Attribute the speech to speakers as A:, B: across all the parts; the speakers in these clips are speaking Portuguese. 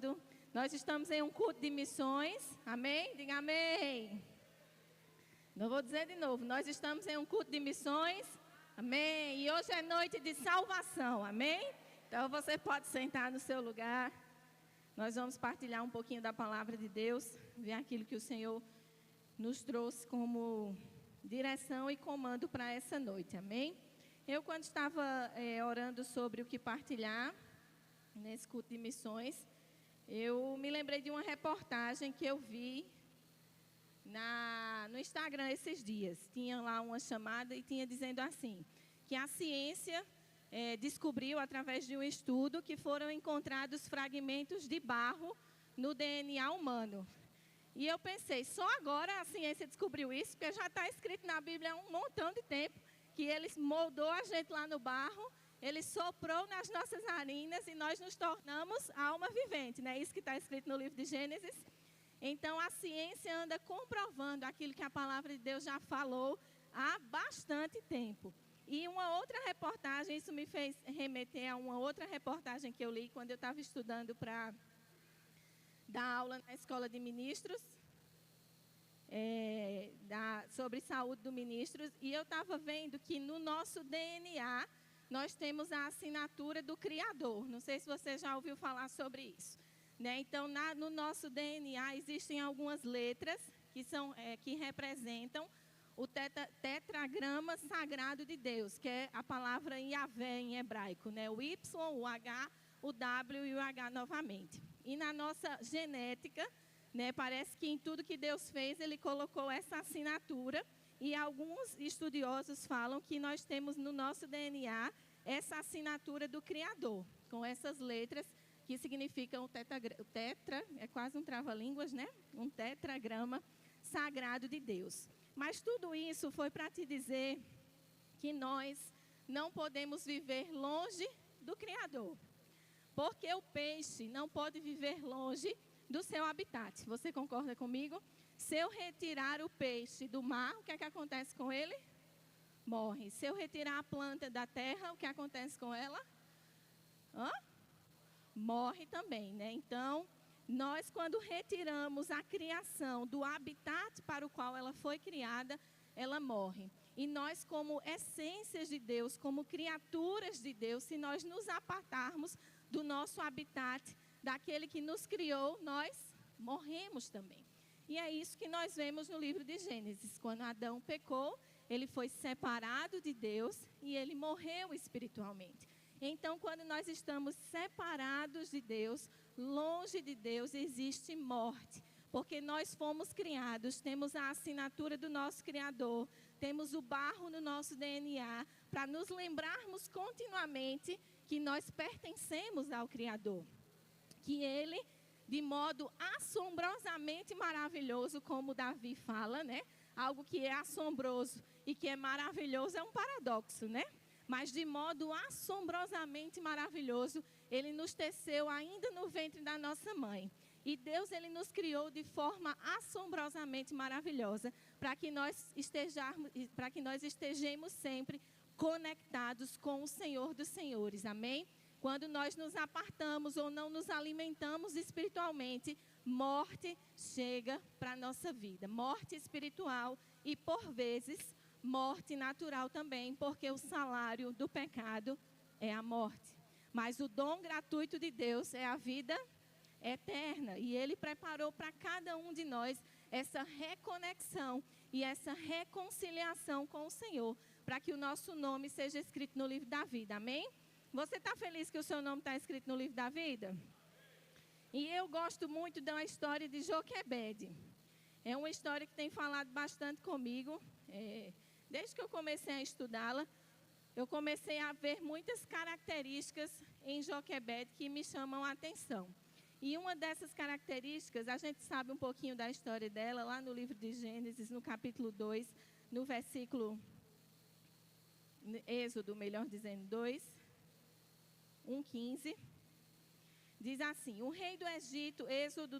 A: falando. Nós estamos em um culto de missões, amém? Diga amém. Não vou dizer de novo, nós estamos em um culto de missões, amém? E hoje é noite de salvação, amém? Então você pode sentar no seu lugar. Nós vamos partilhar um pouquinho da palavra de Deus, ver aquilo que o Senhor nos trouxe como direção e comando para essa noite, amém? Eu, quando estava orando sobre o que partilhar nesse culto de missões, eu me lembrei de uma reportagem que eu vi no Instagram esses dias. Tinha lá uma chamada e tinha dizendo assim, que a ciência descobriu, através de um estudo, que foram encontrados fragmentos de barro no DNA humano. E eu pensei, só agora a ciência descobriu isso, porque já está escrito na Bíblia há um montão de tempo, que ele moldou a gente lá no barro, ele soprou nas nossas narinas e nós nos tornamos alma vivente, né? Isso que está escrito no livro de Gênesis. Então a ciência anda comprovando aquilo que a palavra de Deus já falou há bastante tempo. E uma outra reportagem, isso me fez remeter a uma outra reportagem que eu li quando eu estava estudando para dar aula na escola de ministros, sobre saúde do ministros. E eu estava vendo que no nosso DNA nós temos a assinatura do Criador. Não sei se você já ouviu falar sobre isso, né? Então, no nosso DNA existem algumas letras que representam o tetragrama sagrado de Deus, que é a palavra Yahvé em hebraico, né? O Y, o H, o W e o H novamente. E na nossa genética, né, parece que em tudo que Deus fez, Ele colocou essa assinatura. E alguns estudiosos falam que nós temos no nosso DNA essa assinatura do Criador, com essas letras que significam o tetra, é quase um trava-línguas, né? Um tetragrama sagrado de Deus. Mas tudo isso foi para te dizer que nós não podemos viver longe do Criador. Porque o peixe não pode viver longe do seu habitat. Você concorda comigo? Se eu retirar o peixe do mar, o que é que acontece com ele? Morre. Se eu retirar a planta da terra, o que acontece com ela? Morre também, né? Então, nós quando retiramos a criação do habitat para o qual ela foi criada, ela morre. E nós, como essências de Deus, como criaturas de Deus, se nós nos apartarmos do nosso habitat, daquele que nos criou, nós morremos também. E é isso que nós vemos no livro de Gênesis. Quando Adão pecou, ele foi separado de Deus e ele morreu espiritualmente. Então, quando nós estamos separados de Deus, longe de Deus, existe morte. Porque nós fomos criados, temos a assinatura do nosso Criador, temos o barro no nosso DNA, para nos lembrarmos continuamente que nós pertencemos ao Criador. Que Ele, de modo assombrosamente maravilhoso, como Davi fala, né? Algo que é assombroso e que é maravilhoso é um paradoxo, né? Mas de modo assombrosamente maravilhoso, Ele nos teceu ainda no ventre da nossa mãe. E Deus, Ele nos criou de forma assombrosamente maravilhosa, para que nós estejamos sempre conectados com o Senhor dos Senhores, amém? Quando nós nos apartamos ou não nos alimentamos espiritualmente, morte chega para a nossa vida. Morte espiritual e, por vezes, morte natural também, porque o salário do pecado é a morte. Mas o dom gratuito de Deus é a vida eterna. E Ele preparou para cada um de nós essa reconexão e essa reconciliação com o Senhor, para que o nosso nome seja escrito no livro da vida. Amém? Você está feliz que o seu nome está escrito no livro da vida? E eu gosto muito da história de Joquebede. É uma história que tem falado bastante comigo. Desde que eu comecei a estudá-la, eu comecei a ver muitas características em Joquebede que me chamam a atenção. E uma dessas características, a gente sabe um pouquinho da história dela, lá no livro de Gênesis, no capítulo 2, no versículo, Êxodo, melhor dizendo, 2, 1:15, diz assim: o rei do Egito, Êxodo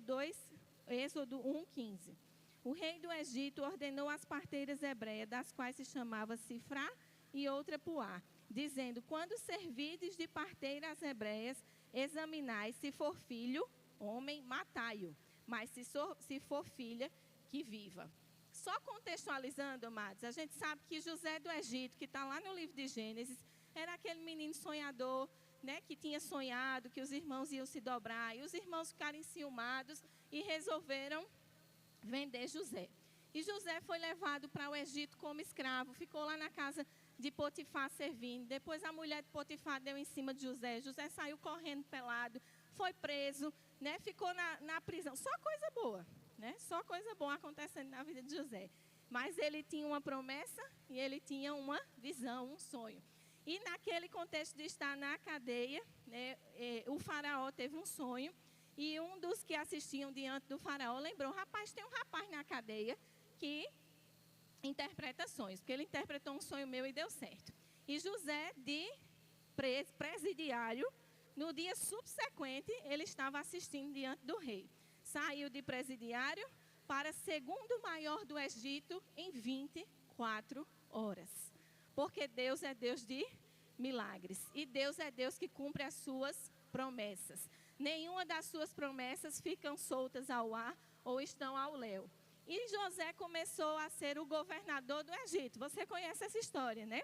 A: 1:15. O rei do Egito ordenou às parteiras hebreias, das quais se chamava Sifrá e outra Puá, dizendo: quando servides de parteira às hebreias, examinai se for filho homem, matai-o. Mas se for filha, que viva. Só contextualizando, amados, a gente sabe que José do Egito, que está lá no livro de Gênesis, era aquele menino sonhador, né, que tinha sonhado que os irmãos iam se dobrar. E os irmãos ficaram enciumados e resolveram vender José. E José foi levado para o Egito como escravo, ficou lá na casa de Potifar servindo. Depois a mulher de Potifar deu em cima de José. José saiu correndo pelado, foi preso, né, ficou na prisão. Só coisa boa, né? Só coisa boa acontecendo na vida de José. Mas ele tinha uma promessa e ele tinha uma visão, um sonho. E naquele contexto de estar na cadeia, né, o faraó teve um sonho. E um dos que assistiam diante do faraó lembrou: rapaz, tem um rapaz na cadeia que interpreta sonhos. Porque ele interpretou um sonho meu e deu certo. E José, de presidiário, no dia subsequente, ele estava assistindo diante do rei. Saiu de presidiário para segundo maior do Egito em 24 horas. Porque Deus é Deus de milagres. E Deus é Deus que cumpre as suas promessas. Nenhuma das suas promessas ficam soltas ao ar ou estão ao léu. E José começou a ser o governador do Egito. Você conhece essa história, né?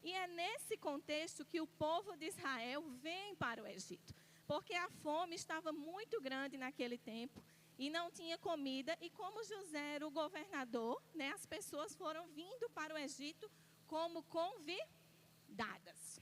A: E é nesse contexto que o povo de Israel vem para o Egito. Porque a fome estava muito grande naquele tempo e não tinha comida. E como José era o governador, né, as pessoas foram vindo para o Egito como convidadas.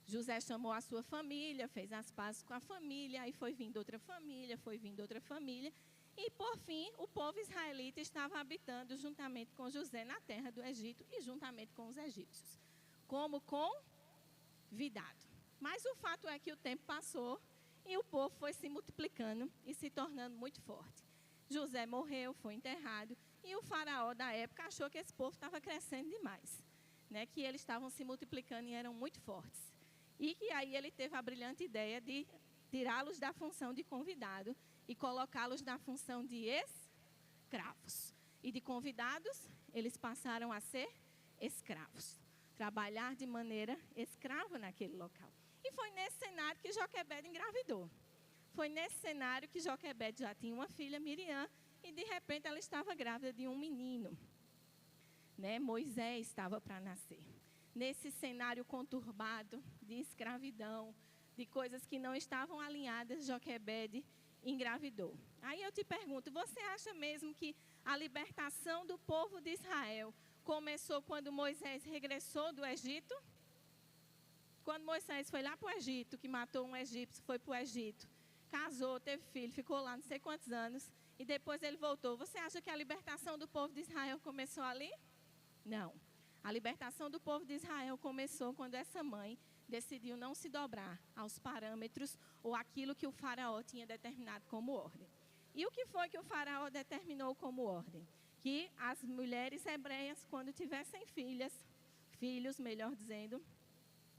A: José chamou a sua família, fez as pazes com a família, aí foi vindo outra família, foi vindo outra família. E, por fim, o povo israelita estava habitando juntamente com José na terra do Egito e juntamente com os egípcios, como convidado. Mas o fato é que o tempo passou e o povo foi se multiplicando e se tornando muito forte. José morreu, foi enterrado e o faraó da época achou que esse povo estava crescendo demais, né? Que eles estavam se multiplicando e eram muito fortes. E que aí ele teve a brilhante ideia de tirá-los da função de convidado e colocá-los na função de escravos. E de convidados, eles passaram a ser escravos. Trabalhar de maneira escrava naquele local. E foi nesse cenário que Joquebede engravidou. Foi nesse cenário que Joquebede já tinha uma filha, Miriam, e de repente ela estava grávida de um menino, né? Moisés estava para nascer. Nesse cenário conturbado de escravidão, de coisas que não estavam alinhadas, Joquebede engravidou. Aí eu te pergunto, você acha mesmo que a libertação do povo de Israel começou quando Moisés regressou do Egito? Quando Moisés foi lá para o Egito, que matou um egípcio, foi para o Egito, casou, teve filho, ficou lá não sei quantos anos, e depois ele voltou. Você acha que a libertação do povo de Israel começou ali? Não. A libertação do povo de Israel começou quando essa mãe decidiu não se dobrar aos parâmetros ou aquilo que o faraó tinha determinado como ordem. E o que foi que o faraó determinou como ordem? Que as mulheres hebreias, quando tivessem filhos, melhor dizendo,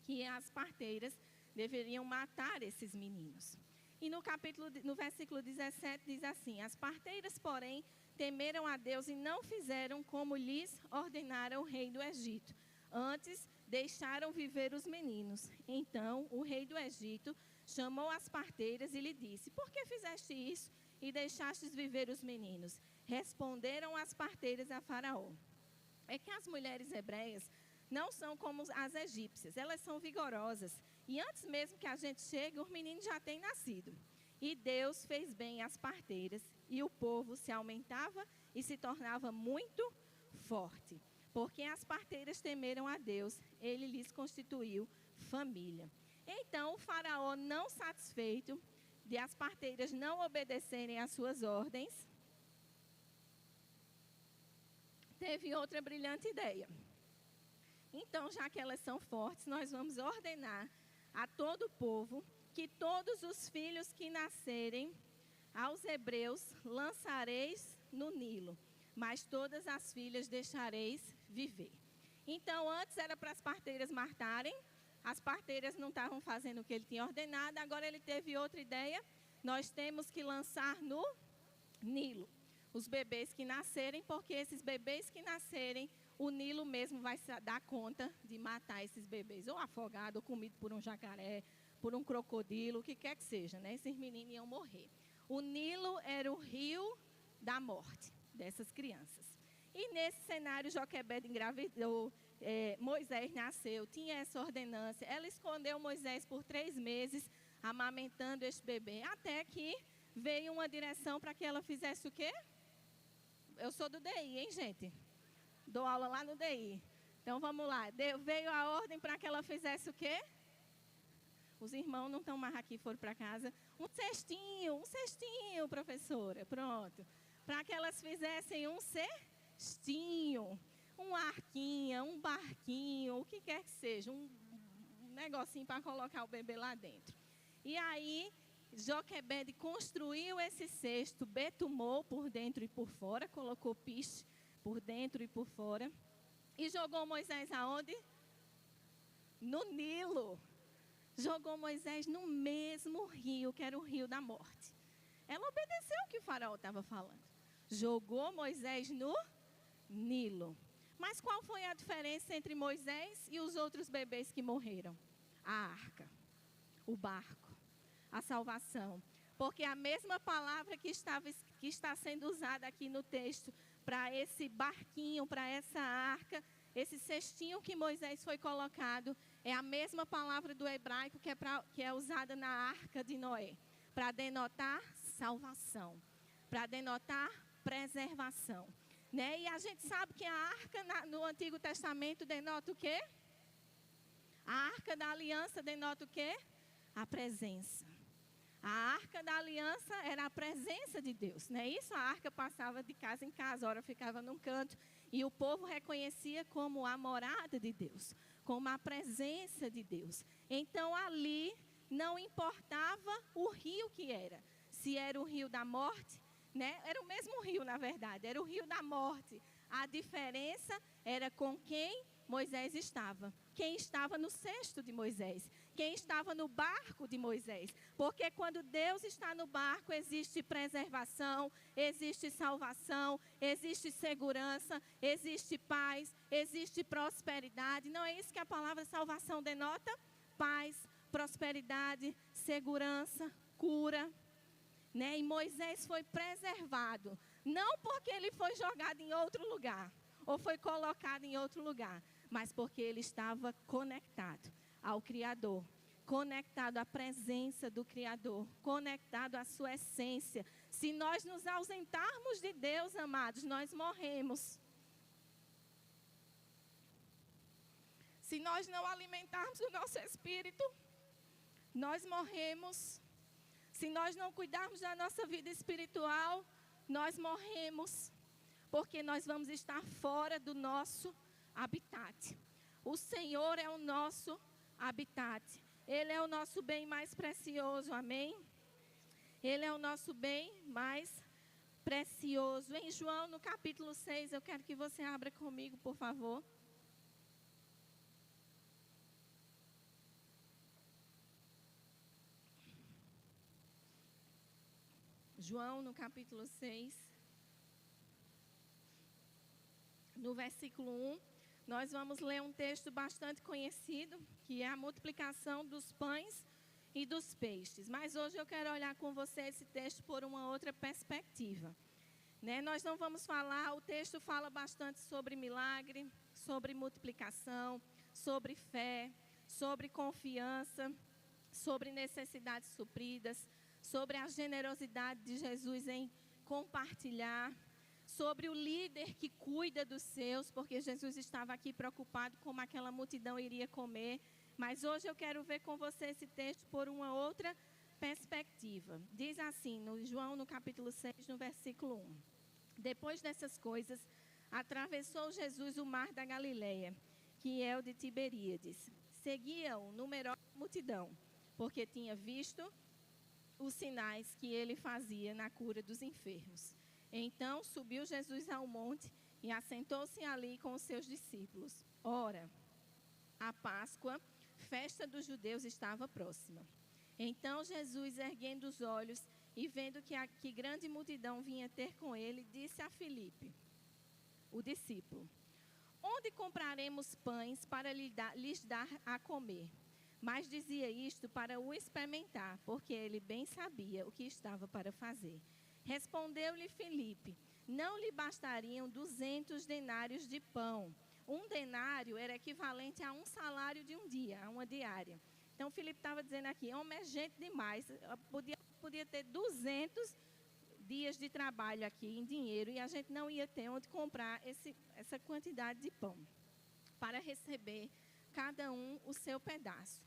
A: que as parteiras deveriam matar esses meninos. E no versículo 17 diz assim: as parteiras, porém, temeram a Deus e não fizeram como lhes ordenara o rei do Egito. Antes, deixaram viver os meninos. Então, o rei do Egito chamou as parteiras e lhe disse: por que fizeste isso e deixastes viver os meninos? Responderam as parteiras a Faraó: é que as mulheres hebreias não são como as egípcias, elas são vigorosas. E antes mesmo que a gente chegue, os meninos já têm nascido. E Deus fez bem às parteiras, e o povo se aumentava e se tornava muito forte. Porque as parteiras temeram a Deus, ele lhes constituiu família. Então o faraó, não satisfeito de as parteiras não obedecerem às suas ordens, teve outra brilhante ideia. Então, já que elas são fortes, nós vamos ordenar a todo o povo que todos os filhos que nascerem aos hebreus lançareis no Nilo, mas todas as filhas deixareis viver. Então, antes era para as parteiras matarem, as parteiras não estavam fazendo o que ele tinha ordenado, agora ele teve outra ideia: nós temos que lançar no Nilo os bebês que nascerem, porque esses bebês que nascerem, o Nilo mesmo vai dar conta de matar esses bebês, ou afogado, ou comido por um jacaré, por um crocodilo, o que quer que seja, né? Esses meninos iam morrer. O Nilo era o rio da morte dessas crianças. E nesse cenário, Joquebede engravidou, Moisés nasceu, tinha essa ordenança. Ela escondeu Moisés por 3 meses, amamentando este bebê, até que veio uma direção para que ela fizesse o quê? Eu sou do DI, hein, gente? Dou aula lá no DI. Então, vamos lá. Veio a ordem para que ela fizesse o quê? Os irmãos não estão mais aqui, foram para casa. Um cestinho, professora, pronto. Para que elas fizessem um cestinho, uma arquinha, um barquinho, o que quer que seja, um negocinho para colocar o bebê lá dentro. E aí, Joquebede construiu esse cesto, betumou por dentro e por fora, colocou piche por dentro e por fora. E jogou Moisés aonde? No Nilo. Jogou Moisés no mesmo rio, que era o rio da morte. Ela obedeceu o que o faraó estava falando. Jogou Moisés no Nilo. Mas qual foi a diferença entre Moisés e os outros bebês que morreram? A arca, o barco, a salvação. Porque a mesma palavra que está sendo usada aqui no texto para esse barquinho, para essa arca, esse cestinho que Moisés foi colocado, é a mesma palavra do hebraico que é usada na arca de Noé, para denotar salvação, para denotar preservação. Né? E a gente sabe que a arca no Antigo Testamento denota o quê? A arca da aliança denota o quê? A presença. A arca da aliança era a presença de Deus, não é isso? A arca passava de casa em casa, ora ficava num canto, e o povo reconhecia como a morada de Deus, como a presença de Deus. Então ali não importava o rio que era, se era o rio da morte, né? Era o mesmo rio, na verdade, era o rio da morte. A diferença era com quem Moisés estava. Quem estava no cesto de Moisés. Quem estava no barco de Moisés. Porque quando Deus está no barco, existe preservação, existe salvação, existe segurança, existe paz, existe prosperidade. Não é isso que a palavra salvação denota? Paz, prosperidade, segurança, cura. Né? E Moisés foi preservado, não porque ele foi jogado em outro lugar, ou foi colocado em outro lugar, mas porque ele estava conectado ao Criador, conectado à presença do Criador, conectado à sua essência. Se nós nos ausentarmos de Deus, amados, nós morremos. Se nós não alimentarmos o nosso espírito, nós morremos. Se nós não cuidarmos da nossa vida espiritual, nós morremos, porque nós vamos estar fora do nosso habitat. O Senhor é o nosso habitat. Ele é o nosso bem mais precioso, amém? Ele é o nosso bem mais precioso. Em João, no capítulo 6, eu quero que você abra comigo, por favor. João, no capítulo 6, no versículo 1, nós vamos ler um texto bastante conhecido, que é a multiplicação dos pães e dos peixes. Mas hoje eu quero olhar com você esse texto por uma outra perspectiva. Né? Nós não vamos falar, o texto fala bastante sobre milagre, sobre multiplicação, sobre fé, sobre confiança, sobre necessidades supridas, sobre a generosidade de Jesus em compartilhar, sobre o líder que cuida dos seus, porque Jesus estava aqui preocupado como aquela multidão iria comer. Mas hoje eu quero ver com você esse texto por uma outra perspectiva. Diz assim, no João, no capítulo 6, no versículo 1. Depois dessas coisas, atravessou Jesus o mar da Galileia, que é o de Tiberíades. Seguia-o numerosa multidão, porque tinha visto os sinais que ele fazia na cura dos enfermos. Então subiu Jesus ao monte e assentou-se ali com os seus discípulos. Ora, a Páscoa, festa dos judeus, estava próxima. Então Jesus, erguendo os olhos e vendo que grande multidão vinha ter com ele, disse a Filipe, o discípulo: onde compraremos pães para lhes dar a comer? mas dizia isto para o experimentar, porque ele bem sabia o que estava para fazer. Respondeu-lhe Filipe: não lhe bastariam 200 denários de pão. Um denário era equivalente a um salário de um dia, a uma diária. Então, Filipe estava dizendo aqui, homem é gente demais, podia ter 200 dias de trabalho aqui em dinheiro e a gente não ia ter onde comprar essa quantidade de pão para receber cada um o seu pedaço.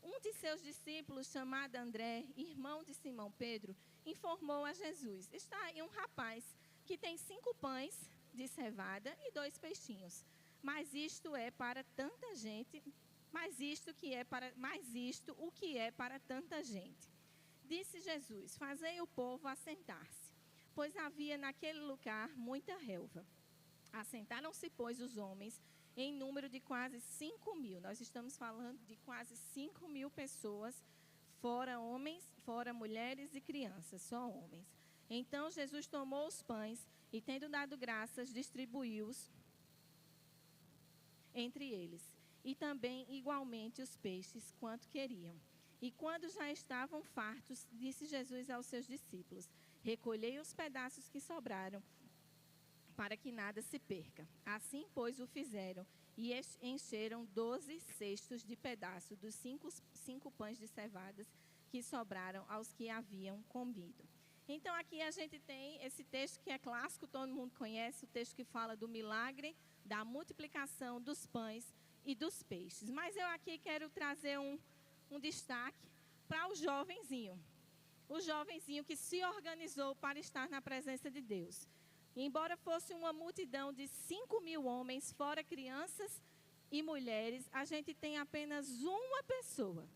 A: Um de seus discípulos, chamado André, irmão de Simão Pedro, informou a Jesus: está aí um rapaz que tem 5 pães de cevada e 2 peixinhos. Mas isto o que é para tanta gente. Disse Jesus: fazei o povo assentar-se, pois havia naquele lugar muita relva. Assentaram-se, pois, os homens em número de quase 5.000. Nós estamos falando de quase 5.000 pessoas, fora homens, fora mulheres e crianças, só homens. Então Jesus tomou os pães e, tendo dado graças, distribuiu-os entre eles, e também igualmente os peixes, quanto queriam. E quando já estavam fartos, disse Jesus aos seus discípulos: recolhei os pedaços que sobraram, para que nada se perca. Assim, pois, o fizeram, e encheram 12 cestos de pedaços dos 5 pães de cevadas que sobraram aos que haviam comido. Então, aqui a gente tem esse texto que é clássico, todo mundo conhece, o texto que fala do milagre, da multiplicação dos pães e dos peixes. Mas eu aqui quero trazer um destaque para o jovenzinho que se organizou para estar na presença de Deus. Embora fosse uma multidão de 5.000 homens, fora crianças e mulheres, a gente tem apenas uma pessoa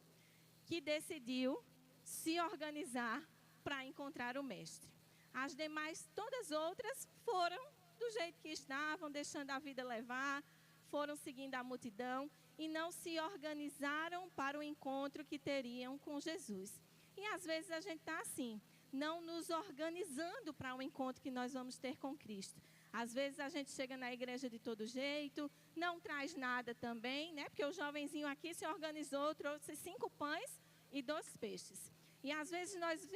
A: que decidiu se organizar para encontrar o mestre. As demais, todas outras, foram do jeito que estavam, deixando a vida levar, foram seguindo a multidão e não se organizaram para o encontro que teriam com Jesus. E às vezes a gente está assim, não nos organizando para o encontro que nós vamos ter com Cristo. Às vezes a gente chega na igreja de todo jeito, não traz nada também, né? Porque o jovenzinho aqui se organizou, trouxe 5 pães e 2 peixes. E às vezes nós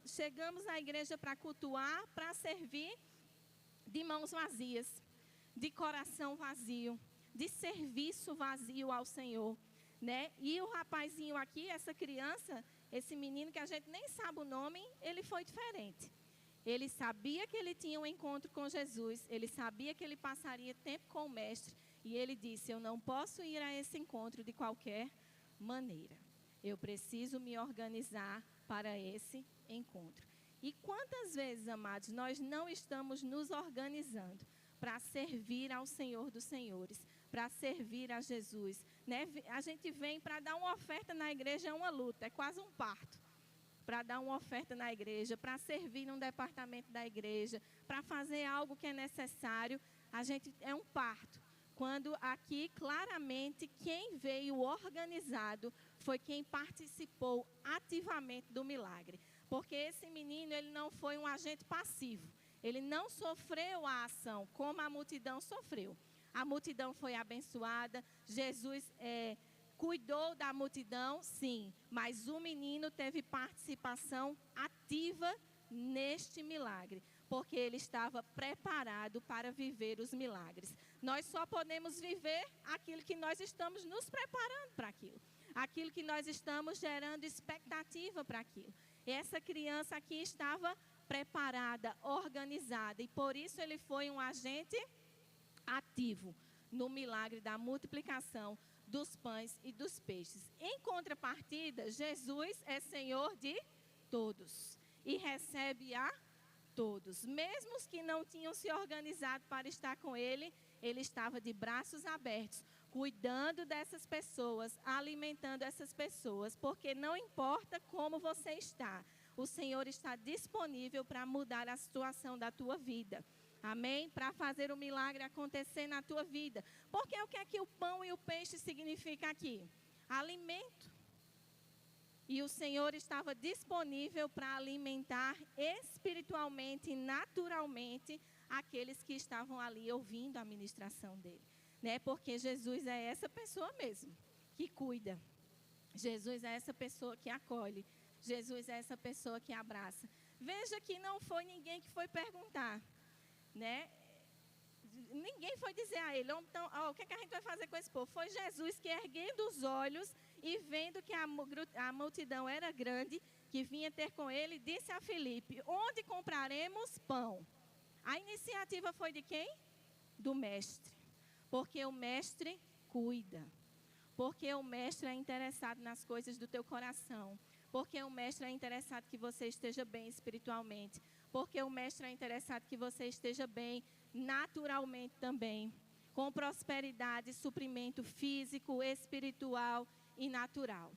A: chegamos à igreja para cultuar, para servir de mãos vazias, de coração vazio, de serviço vazio ao Senhor, né? E o rapazinho aqui, essa criança, esse menino que a gente nem sabe o nome, ele foi diferente. Ele sabia que ele tinha um encontro com Jesus, ele sabia que ele passaria tempo com o mestre, e ele disse: eu não posso ir a esse encontro de qualquer maneira. Eu preciso me organizar para esse encontro. E quantas vezes, amados, nós não estamos nos organizando para servir ao Senhor dos Senhores, para servir a Jesus, né? A gente vem para dar uma oferta na igreja, é uma luta, é quase um parto. Para dar uma oferta na igreja, para servir num departamento da igreja, para fazer algo que é necessário, a gente é um parto. Quando aqui, claramente, quem veio organizado foi quem participou ativamente do milagre. Porque esse menino, ele não foi um agente passivo. Ele não sofreu a ação como a multidão sofreu. A multidão foi abençoada, Jesus cuidou da multidão, sim, mas o menino teve participação ativa neste milagre, porque ele estava preparado para viver os milagres. Nós só podemos viver aquilo que nós estamos nos preparando para aquilo que nós estamos gerando expectativa para aquilo. E essa criança aqui estava preparada, organizada, e por isso ele foi um agente ativo no milagre da multiplicação dos pães e dos peixes. Em contrapartida, Jesus é Senhor de todos e recebe a todos. Mesmo os que não tinham se organizado para estar com ele, ele estava de braços abertos, cuidando dessas pessoas, alimentando essas pessoas, porque não importa como você está, o Senhor está disponível para mudar a situação da tua vida. Amém? Para fazer o milagre acontecer na tua vida. Porque o que é que o pão e o peixe significa aqui? Alimento. E o Senhor estava disponível para alimentar espiritualmente e naturalmente aqueles que estavam ali ouvindo a ministração dele. Né? Porque Jesus é essa pessoa mesmo, que cuida. Jesus é essa pessoa que acolhe. Jesus é essa pessoa que abraça. Veja que não foi ninguém que foi perguntar, né? Ninguém foi dizer a ele, então, o que a gente vai fazer com esse povo? Foi Jesus que, erguendo os olhos e vendo que a multidão era grande, que vinha ter com ele, disse a Filipe, onde compraremos pão? A iniciativa foi de quem? Do mestre. Porque o mestre cuida. Porque o mestre é interessado nas coisas do teu coração. Porque o mestre é interessado que você esteja bem espiritualmente. Porque o mestre é interessado que você esteja bem naturalmente também. Com prosperidade, suprimento físico, espiritual e natural.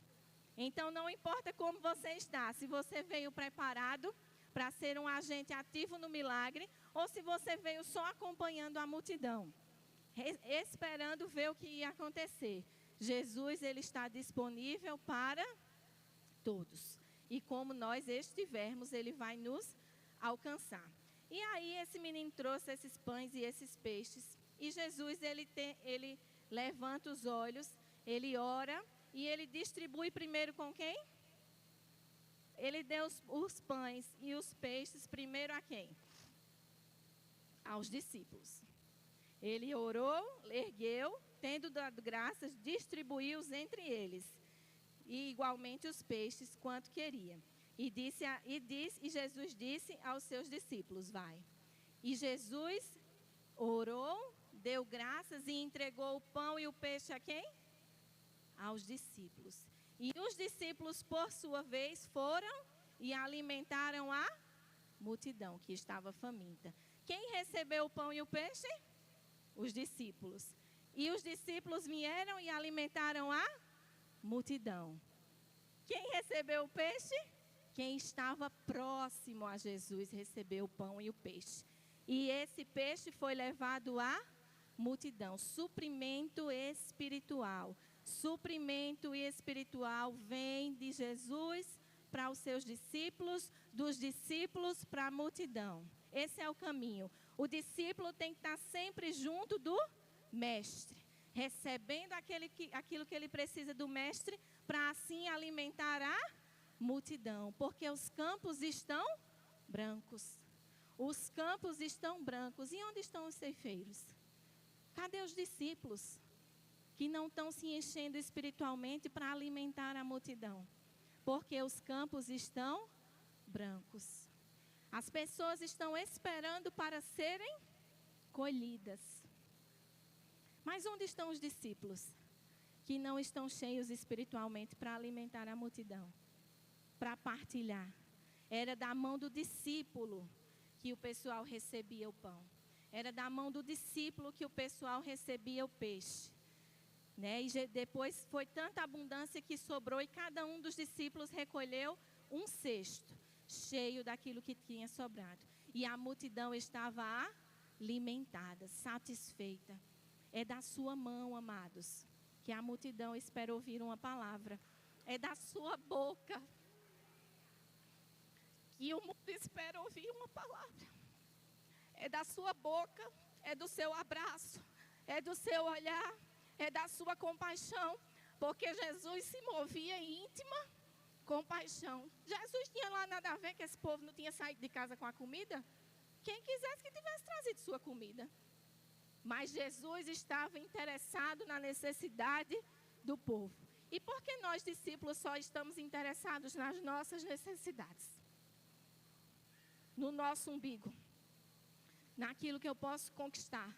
A: Então não importa como você está. Se você veio preparado para ser um agente ativo no milagre. Ou se você veio só acompanhando a multidão. Esperando ver o que ia acontecer. Jesus, ele está disponível para todos. E como nós estivermos, ele vai nos alcançar. E aí esse menino trouxe esses pães e esses peixes. E Jesus, ele levanta os olhos, ele ora e ele distribui primeiro com quem? Ele deu os pães e os peixes primeiro a quem? Aos discípulos. Ele orou, ergueu, tendo dado graças, distribuiu-os entre eles. E igualmente os peixes, quanto queria. E Jesus disse aos seus discípulos, vai. E Jesus orou, deu graças e entregou o pão e o peixe a quem? Aos discípulos. E os discípulos, por sua vez, foram e alimentaram a multidão que estava faminta. Quem recebeu o pão e o peixe? Os discípulos. E os discípulos vieram e alimentaram a multidão. Quem recebeu o peixe? Quem estava próximo a Jesus recebeu o pão e o peixe. E esse peixe foi levado à multidão. Suprimento espiritual. Suprimento espiritual vem de Jesus para os seus discípulos, dos discípulos para a multidão. Esse é o caminho. O discípulo tem que estar sempre junto do mestre, recebendo aquilo que ele precisa do mestre, para assim alimentar a multidão. Porque os campos estão brancos. Os campos estão brancos. E onde estão os ceifeiros? Cadê os discípulos que não estão se enchendo espiritualmente para alimentar a multidão? Porque os campos estão brancos. As pessoas estão esperando para serem colhidas. Mas onde estão os discípulos que não estão cheios espiritualmente para alimentar a multidão? Para partilhar. Era da mão do discípulo que o pessoal recebia o pão. Era da mão do discípulo que o pessoal recebia o peixe. Né? E depois foi tanta abundância que sobrou e cada um dos discípulos recolheu um cesto cheio daquilo que tinha sobrado. E a multidão estava alimentada, satisfeita. É da sua mão, amados, que a multidão espera ouvir uma palavra. É da sua boca que o mundo espera ouvir uma palavra. É da sua boca, é do seu abraço, é do seu olhar, é da sua compaixão. Porque Jesus se movia em íntima compaixão. Jesus tinha lá nada a ver que esse povo não tinha saído de casa com a comida? Quem quisesse que tivesse trazido sua comida. Mas Jesus estava interessado na necessidade do povo. E por que nós, discípulos, só estamos interessados nas nossas necessidades? No nosso umbigo. Naquilo que eu posso conquistar.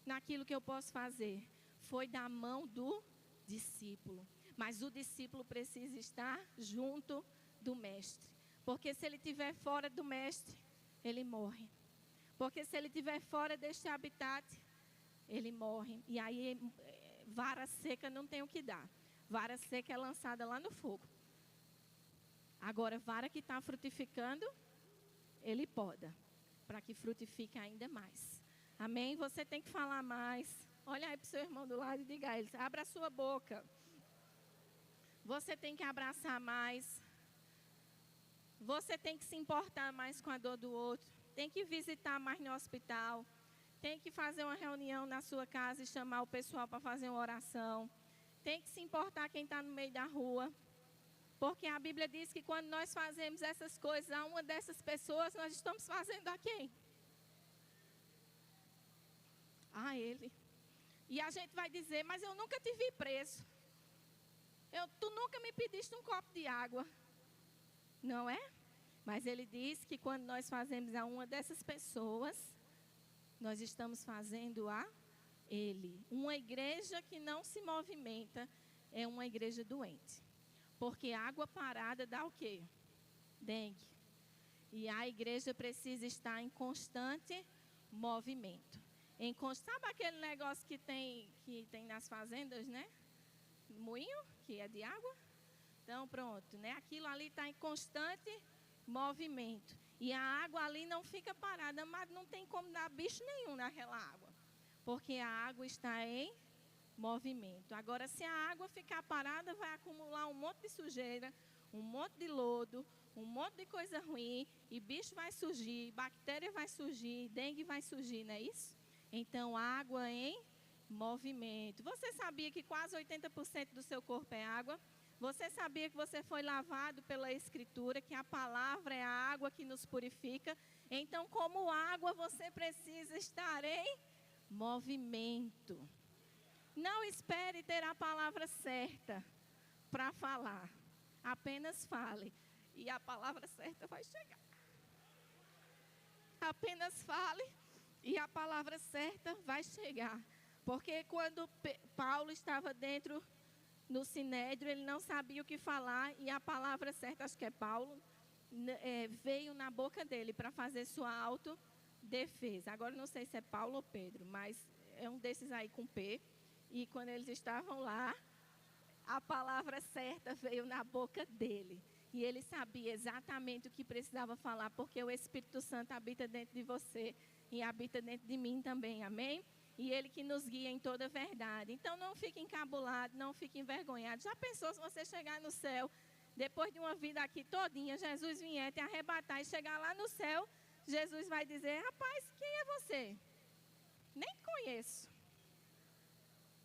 A: Naquilo que eu posso fazer. Foi da mão do discípulo. Mas o discípulo precisa estar junto do mestre. Porque se ele estiver fora do mestre, ele morre. Porque se ele estiver fora deste habitat, ele morre. E aí, vara seca não tem o que dar. Vara seca é lançada lá no fogo. Agora, vara que está frutificando, ele poda. Para que frutifique ainda mais. Amém? Você tem que falar mais. Olha aí para o seu irmão do lado e diga a ele, abra a sua boca. Você tem que abraçar mais. Você tem que se importar mais com a dor do outro. Tem que visitar mais no hospital. Tem que fazer uma reunião na sua casa e chamar o pessoal para fazer uma oração. tem que se importar quem está no meio da rua. Porque a Bíblia diz que quando nós fazemos essas coisas a uma dessas pessoas, nós estamos fazendo a quem? A ele. E a gente vai dizer, mas eu nunca te vi preso. Tu nunca me pediste um copo de água. Não é? Mas ele diz que quando nós fazemos a uma dessas pessoas, nós estamos fazendo a ele. Uma igreja que não se movimenta é uma igreja doente. Porque água parada dá o quê? Dengue. E a igreja precisa estar em constante movimento. Sabe aquele negócio que tem nas fazendas, né? Moinho, que é de água. Então, pronto, né? Aquilo ali está em constante movimento. E a água ali não fica parada, mas não tem como dar bicho nenhum naquela água. Porque a água está em movimento. Agora, se a água ficar parada, vai acumular um monte de sujeira, um monte de lodo, um monte de coisa ruim, e bicho vai surgir, bactéria vai surgir, dengue vai surgir, não é isso? Então, água em movimento. Você sabia que quase 80% do seu corpo é água? Você sabia que você foi lavado pela Escritura, que a palavra é a água que nos purifica? Então, como água, você precisa estar em movimento. Não espere ter a palavra certa para falar. Apenas fale e a palavra certa vai chegar. Apenas fale e a palavra certa vai chegar. Porque quando Paulo estava dentro no Sinédrio, ele não sabia o que falar e a palavra certa, acho que é Paulo, veio na boca dele para fazer sua autodefesa. Agora não sei se é Paulo ou Pedro, mas é um desses aí com P. E quando eles estavam lá, a palavra certa veio na boca dele. E ele sabia exatamente o que precisava falar, porque o Espírito Santo habita dentro de você e habita dentro de mim também, amém? E ele que nos guia em toda a verdade. Então não fique encabulado, não fique envergonhado. Já pensou se você chegar no céu, depois de uma vida aqui todinha, Jesus vier te arrebatar e chegar lá no céu, Jesus vai dizer, rapaz, quem é você? Nem te conheço.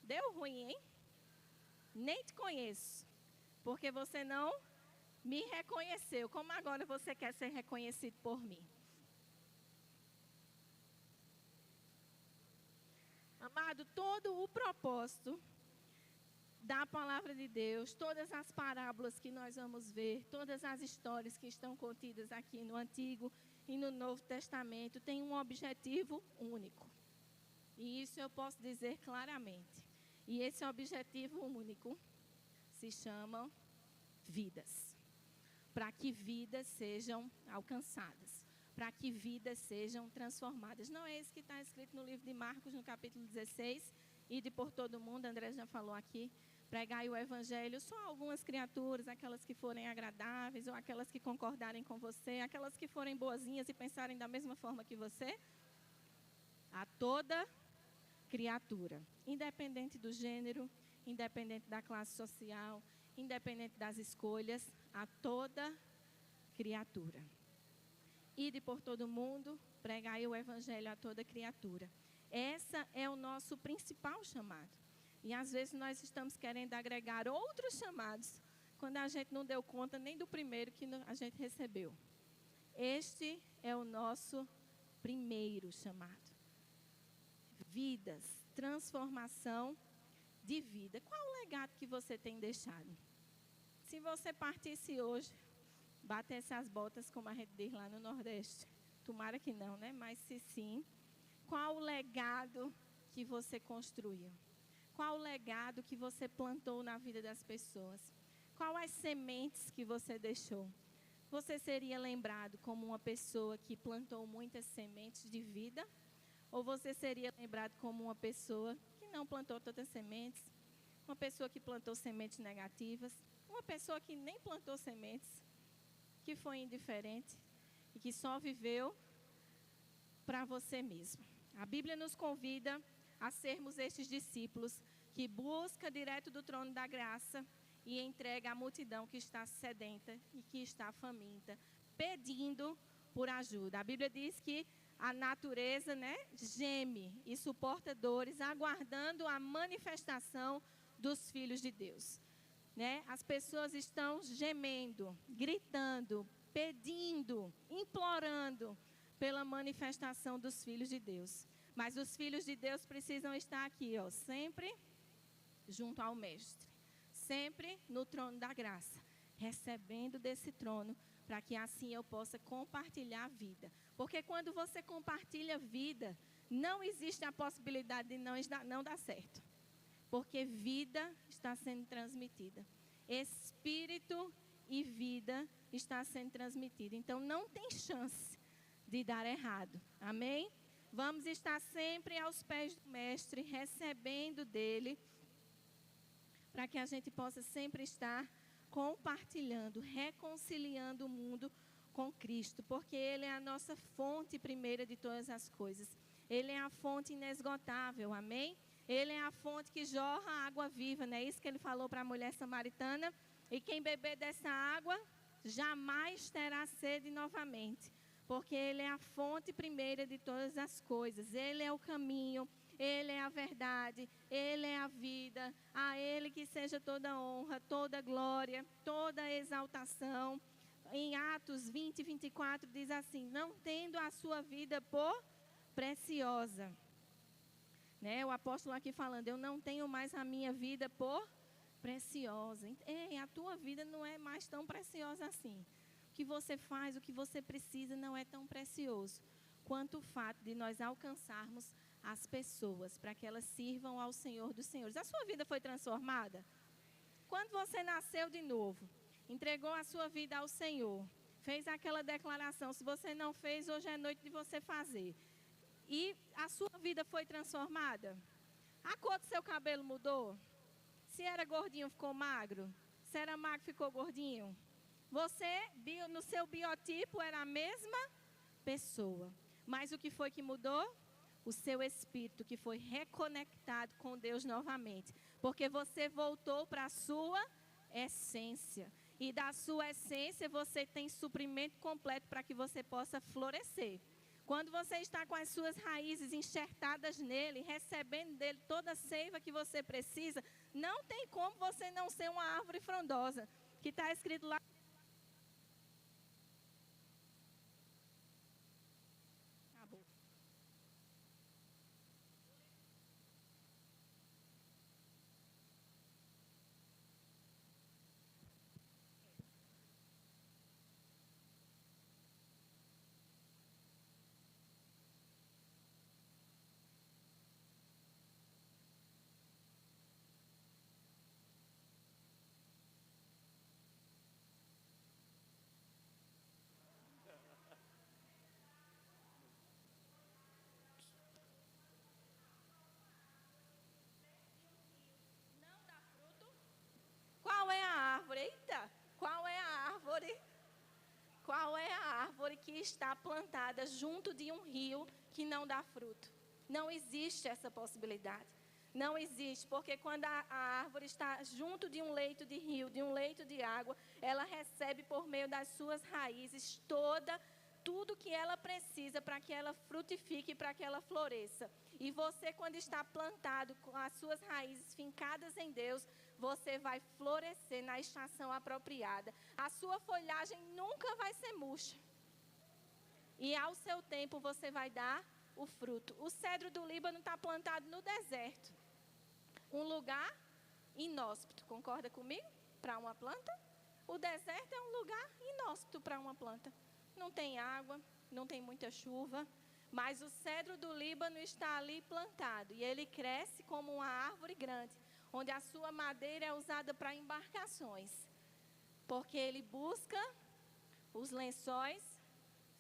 A: Deu ruim, hein? Nem te conheço. Porque você não me reconheceu. Como agora você quer ser reconhecido por mim? Amado, todo o propósito da palavra de Deus, todas as parábolas que nós vamos ver, todas as histórias que estão contidas aqui no Antigo e no Novo Testamento, tem um objetivo único. E isso eu posso dizer claramente. E esse objetivo único se chama vidas. Para que vidas sejam alcançadas. Para que vidas sejam transformadas. Não é isso que está escrito no livro de Marcos, no capítulo 16. Ide por todo mundo, André já falou aqui. Pregai o evangelho só a algumas criaturas, aquelas que forem agradáveis, ou aquelas que concordarem com você, aquelas que forem boazinhas e pensarem da mesma forma que você. A toda criatura, independente do gênero, independente da classe social, independente das escolhas, a toda criatura. Ide por todo mundo, pregai o evangelho a toda criatura. Esse é o nosso principal chamado. E às vezes nós estamos querendo agregar outros chamados, quando a gente não deu conta nem do primeiro que a gente recebeu. Este é o nosso primeiro chamado. Vidas, transformação de vida. Qual o legado que você tem deixado? Se você partisse hoje, batesse as botas, como a gente diz lá no Nordeste, tomara que não, né? Mas se sim, qual o legado que você construiu? Qual o legado que você plantou na vida das pessoas? Qual as sementes que você deixou? Você seria lembrado como uma pessoa que plantou muitas sementes de vida? Ou você seria lembrado como uma pessoa que não plantou tantas sementes? Uma pessoa que plantou sementes negativas? Uma pessoa que nem plantou sementes? Que foi indiferente e que só viveu para você mesmo. A Bíblia nos convida a sermos estes discípulos que busca direto do trono da graça e entrega à multidão que está sedenta e que está faminta, pedindo por ajuda. A Bíblia diz que a natureza, geme e suporta dores, aguardando a manifestação dos filhos de Deus. Né? As pessoas estão gemendo, gritando, pedindo, implorando pela manifestação dos filhos de Deus. Mas os filhos de Deus precisam estar aqui, ó, sempre junto ao Mestre, sempre no trono da graça, recebendo desse trono, para que assim eu possa compartilhar a vida. Porque quando você compartilha vida, não existe a possibilidade de não dar certo. Porque vida está sendo transmitida. Espírito e vida está sendo transmitida. Então, não tem chance de dar errado. Amém? Vamos estar sempre aos pés do Mestre, recebendo dele, para que a gente possa sempre estar compartilhando, reconciliando o mundo com Cristo. Porque Ele é a nossa fonte primeira de todas as coisas. Ele é a fonte inesgotável. Amém? Ele é a fonte que jorra água viva, não é isso que ele falou para a mulher samaritana? E quem beber dessa água, jamais terá sede novamente. Porque Ele é a fonte primeira de todas as coisas. Ele é o caminho, Ele é a verdade, Ele é a vida. A Ele que seja toda honra, toda glória, toda exaltação. Em Atos 20, 24 diz assim: não tendo a sua vida por preciosa. Né, o apóstolo aqui falando, eu não tenho mais a minha vida por preciosa. Ei, a tua vida não é mais tão preciosa assim. O que você faz, o que você precisa não é tão precioso quanto o fato de nós alcançarmos as pessoas para que elas sirvam ao Senhor dos Senhores. A sua vida foi transformada? Quando você nasceu de novo, entregou a sua vida ao Senhor, fez aquela declaração, se você não fez, hoje é noite de você fazer. E a sua vida foi transformada? A cor do seu cabelo mudou? Se era gordinho, ficou magro? Se era magro, ficou gordinho? Você, no seu biotipo, era a mesma pessoa. Mas o que foi que mudou? O seu espírito, que foi reconectado com Deus novamente. Porque você voltou para a sua essência. E da sua essência, você tem suprimento completo para que você possa florescer. Quando você está com as suas raízes enxertadas nele, recebendo dele toda a seiva que você precisa, não tem como você não ser uma árvore frondosa. Que está escrito lá. Acabou. Qual é a árvore? Eita! Qual é a árvore? Qual é a árvore que está plantada junto de um rio que não dá fruto? Não existe essa possibilidade. Não existe, porque quando a árvore está junto de um leito de rio, de um leito de água, ela recebe por meio das suas raízes tudo que ela precisa para que ela frutifique, para que ela floresça. E você, quando está plantado com as suas raízes fincadas em Deus, você vai florescer na estação apropriada. A sua folhagem nunca vai ser murcha. E ao seu tempo você vai dar o fruto. O cedro do Líbano está plantado no deserto. Um lugar inóspito. Concorda comigo? Para uma planta. O deserto é um lugar inóspito para uma planta. Não tem água, não tem muita chuva. Mas o cedro do Líbano está ali plantado. E ele cresce como uma árvore grande, onde a sua madeira é usada para embarcações. Porque ele busca os lençóis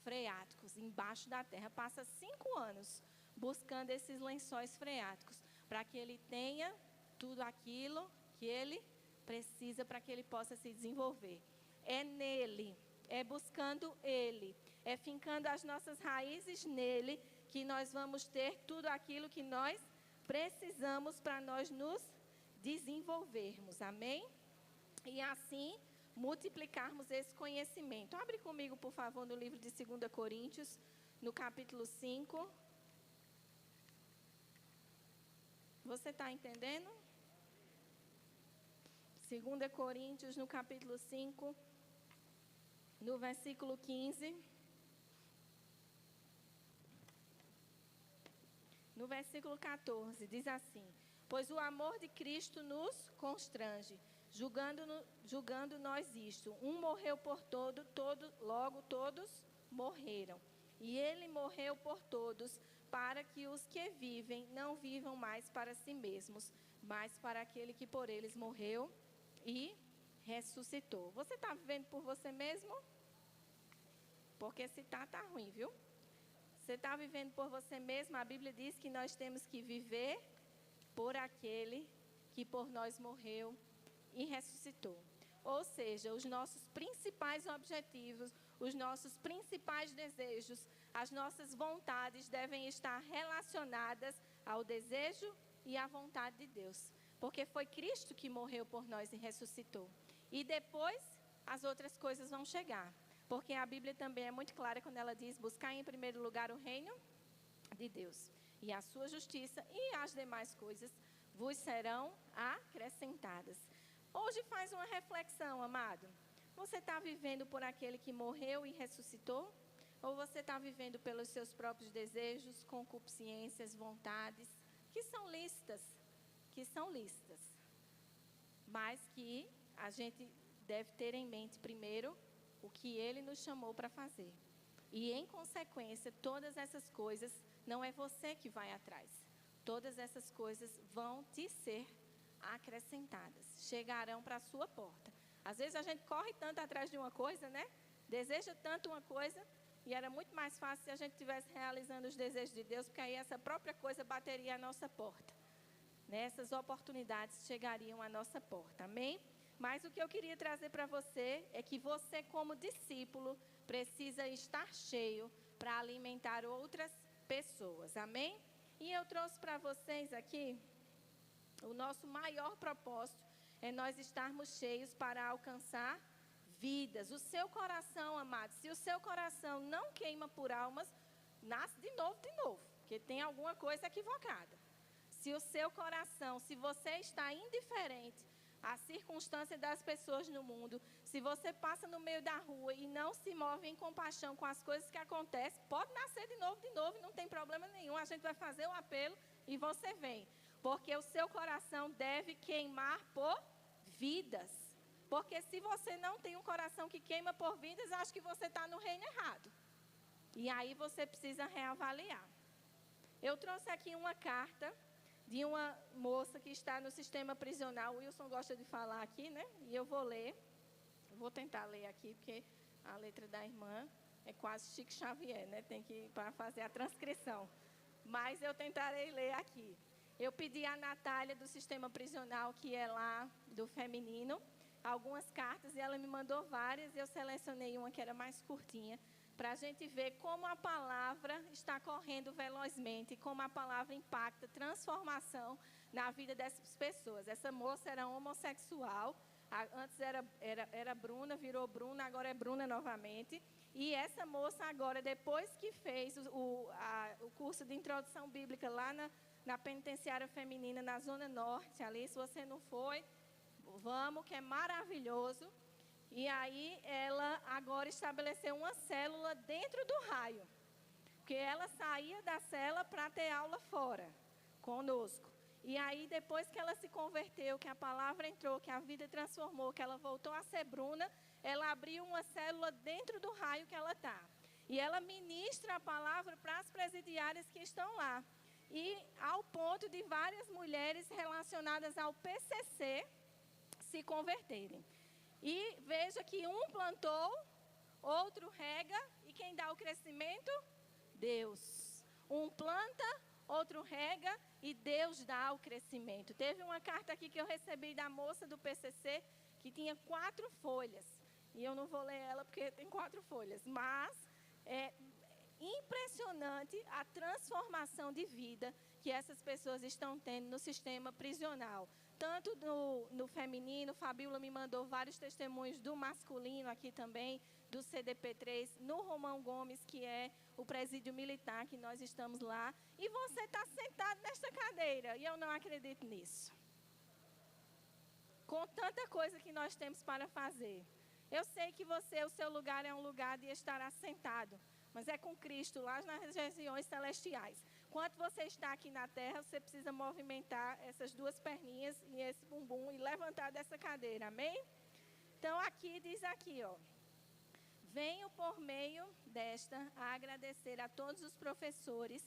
A: freáticos embaixo da terra. Passa 5 anos buscando esses lençóis freáticos, para que ele tenha tudo aquilo que ele precisa para que ele possa se desenvolver. É nele, é buscando ele, é fincando as nossas raízes nele, que nós vamos ter tudo aquilo que nós precisamos para nós nos desenvolvermos. Amém? E assim multiplicarmos esse conhecimento. Abre comigo, por favor, no livro de 2 Coríntios, no capítulo 5. Você está entendendo? 2 Coríntios, no capítulo 5, no versículo 15. No versículo 14, diz assim: pois o amor de Cristo nos constrange, julgando nós isto. Um morreu por logo todos morreram. E ele morreu por todos, para que os que vivem não vivam mais para si mesmos, mas para aquele que por eles morreu e ressuscitou. Você está vivendo por você mesmo? Porque se está ruim, viu? Você está vivendo por você mesmo? A Bíblia diz que nós temos que viver por aquele que por nós morreu e ressuscitou. Ou seja, os nossos principais objetivos, os nossos principais desejos, as nossas vontades devem estar relacionadas ao desejo e à vontade de Deus. Porque foi Cristo que morreu por nós e ressuscitou. E depois as outras coisas vão chegar. Porque a Bíblia também é muito clara quando ela diz: buscar em primeiro lugar o reino de Deus e a sua justiça, e as demais coisas vos serão acrescentadas. Hoje faz uma reflexão, amado. Você está vivendo por aquele que morreu e ressuscitou? Ou você está vivendo pelos seus próprios desejos, concupiscências, vontades, que são lícitas, mas que a gente deve ter em mente primeiro o que Ele nos chamou para fazer. E em consequência, todas essas coisas, não é você que vai atrás. Todas essas coisas vão te ser acrescentadas, chegarão para a sua porta. Às vezes a gente corre tanto atrás de uma coisa, né? Deseja tanto uma coisa, e era muito mais fácil se a gente estivesse realizando os desejos de Deus, porque aí essa própria coisa bateria à nossa porta. Essas oportunidades chegariam à nossa porta, amém? Mas o que eu queria trazer para você é que você, como discípulo, precisa estar cheio para alimentar outras pessoas, amém? E eu trouxe para vocês aqui, o nosso maior propósito é nós estarmos cheios para alcançar vidas. O seu coração, amado, se o seu coração não queima por almas, nasce de novo, porque tem alguma coisa equivocada. Se o seu coração, se você está indiferente à circunstância das pessoas no mundo, se você passa no meio da rua e não se move em compaixão com as coisas que acontecem, pode nascer de novo, não tem problema nenhum. A gente vai fazer o apelo e você vem. Porque o seu coração deve queimar por vidas. Porque se você não tem um coração que queima por vidas, acho que você está no reino errado. E aí você precisa reavaliar. Eu trouxe aqui uma carta de uma moça que está no sistema prisional. O Wilson gosta de falar aqui, né? E eu vou ler. Vou tentar ler aqui, porque a letra da irmã é quase Chico Xavier, né? Tem que ir para fazer a transcrição. Mas eu tentarei ler aqui. Eu pedi à Natália do sistema prisional, que é lá do feminino, algumas cartas, e ela me mandou várias, e eu selecionei uma que era mais curtinha, para a gente ver como a palavra está correndo velozmente, como a palavra impacta transformação na vida dessas pessoas. Essa moça era homossexual, antes era Bruna, virou Bruna, agora é Bruna novamente. E essa moça agora, depois que fez o curso de introdução bíblica lá na penitenciária feminina, na Zona Norte, ali, se você não foi, vamos, que é maravilhoso. E aí ela agora estabeleceu uma célula dentro do raio, porque ela saía da cela para ter aula fora, conosco. E aí depois que ela se converteu, que a palavra entrou, que a vida transformou, que ela voltou a ser Bruna, ela abriu uma célula dentro do raio que ela está. E ela ministra a palavra para as presidiárias que estão lá. E ao ponto de várias mulheres relacionadas ao PCC se converterem. E veja que um plantou, outro rega, e quem dá o crescimento? Deus. Um planta, outro rega, e Deus dá o crescimento. Teve uma carta aqui que eu recebi da moça do PCC, que tinha 4 folhas. E eu não vou ler ela porque tem 4 folhas. Mas é impressionante a transformação de vida que essas pessoas estão tendo no sistema prisional. Tanto no feminino, Fabíola me mandou vários testemunhos do masculino aqui também, do CDP3, no Romão Gomes, que é o presídio militar, que nós estamos lá. E você está sentado nesta cadeira, e eu não acredito nisso. com tanta coisa que nós temos para fazer. Eu sei que o seu lugar é um lugar de estar assentado, mas é com Cristo, lá nas regiões celestiais. Enquanto você está aqui na terra, você precisa movimentar essas duas perninhas e esse bumbum e levantar dessa cadeira, amém? Então aqui diz aqui, ó. Venho por meio desta a agradecer a todos os professores,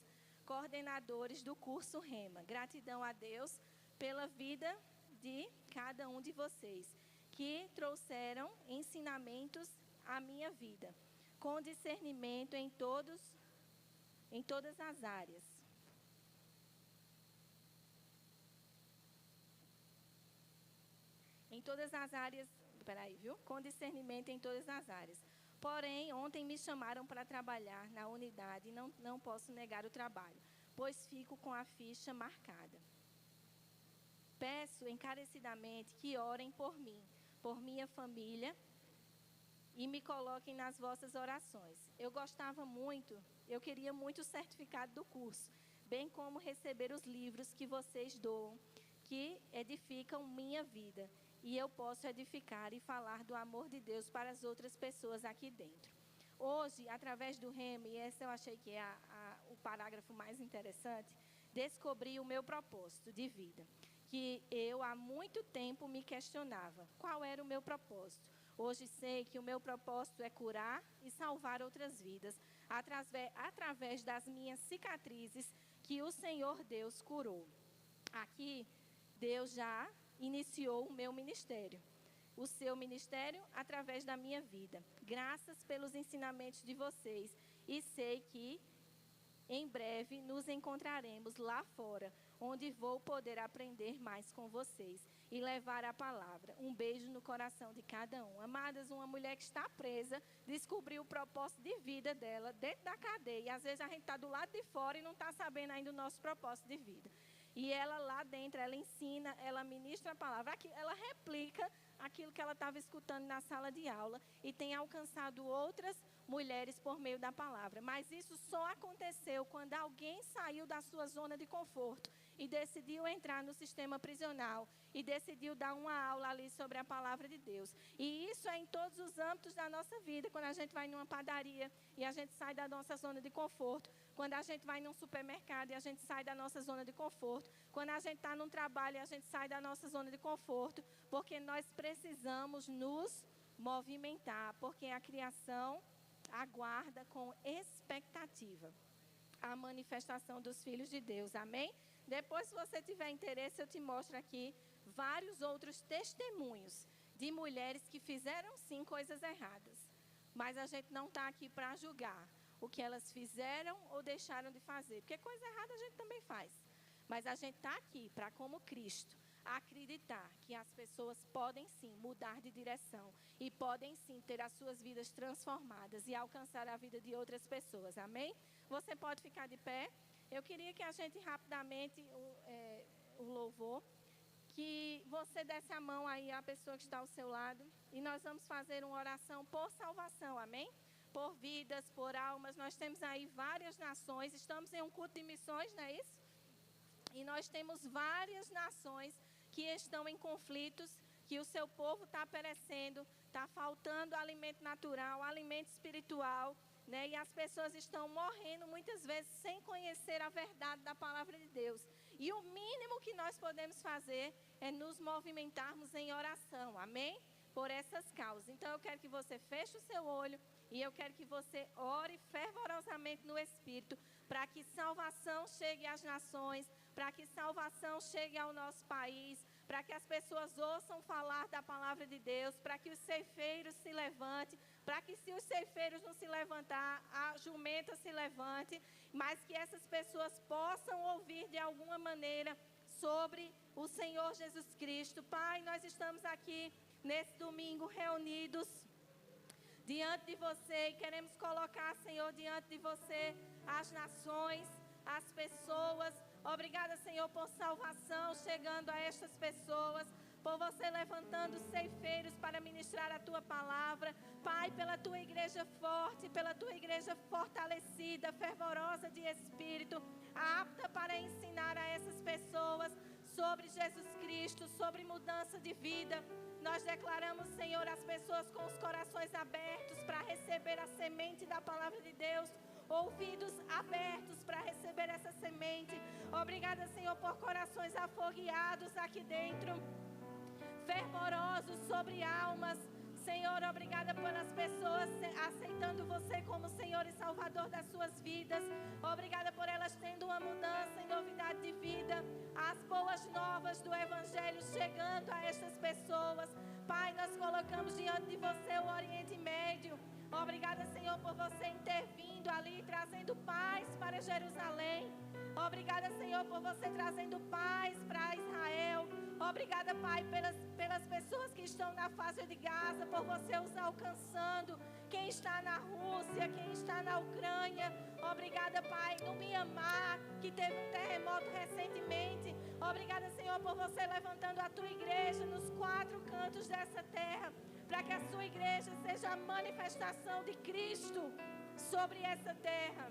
A: coordenadores do curso Rema. Gratidão a Deus pela vida de cada um de vocês, que trouxeram ensinamentos à minha vida, com discernimento em todas as áreas. Em todas as áreas, com discernimento em todas as áreas. Porém, ontem me chamaram para trabalhar na unidade e não posso negar o trabalho, pois fico com a ficha marcada. Peço encarecidamente que orem por mim, por minha família, e me coloquem nas vossas orações. Eu queria muito o certificado do curso, bem como receber os livros que vocês doam, que edificam minha vida. E eu posso edificar e falar do amor de Deus para as outras pessoas aqui dentro. Hoje, através do Rema, e esse eu achei que é o parágrafo mais interessante, descobri o meu propósito de vida, que eu há muito tempo me questionava. Qual era o meu propósito? Hoje sei que o meu propósito é curar e salvar outras vidas, através das minhas cicatrizes que o Senhor Deus curou. Aqui, Deus já iniciou o meu ministério, o seu ministério através da minha vida. Graças pelos ensinamentos de vocês, e sei que em breve nos encontraremos lá fora, onde vou poder aprender mais com vocês e levar a palavra. Um beijo no coração de cada um. Amadas, uma mulher que está presa, descobriu o propósito de vida dela dentro da cadeia. E às vezes a gente está do lado de fora e não está sabendo ainda o nosso propósito de vida. E ela lá dentro, ela ensina, ela ministra a palavra, ela replica aquilo que ela estava escutando na sala de aula e tem alcançado outras mulheres por meio da palavra. Mas isso só aconteceu quando alguém saiu da sua zona de conforto e decidiu entrar no sistema prisional e decidiu dar uma aula ali sobre a palavra de Deus. E isso é em todos os âmbitos da nossa vida, quando a gente vai numa padaria e a gente sai da nossa zona de conforto, quando a gente vai num supermercado e a gente sai da nossa zona de conforto, quando a gente está num trabalho e a gente sai da nossa zona de conforto, porque nós precisamos nos movimentar, porque a criação aguarda com expectativa a manifestação dos filhos de Deus, amém? Depois, se você tiver interesse, eu te mostro aqui vários outros testemunhos de mulheres que fizeram sim coisas erradas, mas a gente não está aqui para julgar o que elas fizeram ou deixaram de fazer, porque coisa errada a gente também faz, mas a gente está aqui para, como Cristo, acreditar que as pessoas podem sim mudar de direção e podem sim ter as suas vidas transformadas e alcançar a vida de outras pessoas, amém? Você pode ficar de pé. Eu queria que a gente rapidamente, o louvor, que você desse a mão aí à pessoa que está ao seu lado e nós vamos fazer uma oração por salvação, amém? Por vidas, por almas. Nós temos aí várias nações, estamos em um culto de missões, não é isso? E nós temos várias nações que estão em conflitos, que o seu povo está perecendo, está faltando alimento natural, alimento espiritual, né? E as pessoas estão morrendo muitas vezes sem conhecer a verdade da palavra de Deus. E o mínimo que nós podemos fazer é nos movimentarmos em oração, amém? Por essas causas. Então eu quero que você feche o seu olho e eu quero que você ore fervorosamente no Espírito, para que salvação chegue às nações, para que salvação chegue ao nosso país, para que as pessoas ouçam falar da palavra de Deus, para que os ceifeiros se levantem, para que se os ceifeiros não se levantar, a jumenta se levante, mas que essas pessoas possam ouvir de alguma maneira sobre o Senhor Jesus Cristo. Pai, nós estamos aqui nesse domingo reunidos diante de você e queremos colocar, Senhor, diante de você as nações, as pessoas. Obrigada, Senhor, por salvação chegando a estas pessoas, por você levantando ceifeiros para ministrar a tua palavra. Pai, pela tua igreja forte, pela tua igreja fortalecida, fervorosa de espírito, apta para ensinar a essas pessoas sobre Jesus Cristo, sobre mudança de vida. Nós declaramos, Senhor, as pessoas com os corações abertos para receber a semente da palavra de Deus, ouvidos abertos para receber essa semente. Obrigada, Senhor, por corações afogueados aqui dentro, fervorosos sobre almas. Senhor, obrigada pelas pessoas aceitando você como Senhor e Salvador das suas vidas. Obrigada por elas tendo uma mudança e novidade de vida. As boas novas do Evangelho chegando a estas pessoas. Pai, nós colocamos diante de você o Oriente Médio. Obrigada, Senhor, por você intervindo ali, trazendo paz para Jerusalém. Obrigada, Senhor, por você trazendo paz para Israel. Obrigada, Pai, pelas pessoas que estão na faixa de Gaza, por você os alcançando. Quem está na Rússia, quem está na Ucrânia. Obrigada, Pai, no Mianmar, que teve um terremoto recentemente. Obrigada, Senhor, por você levantando a tua igreja nos 4 cantos dessa terra, para que a sua igreja seja a manifestação de Cristo sobre essa terra.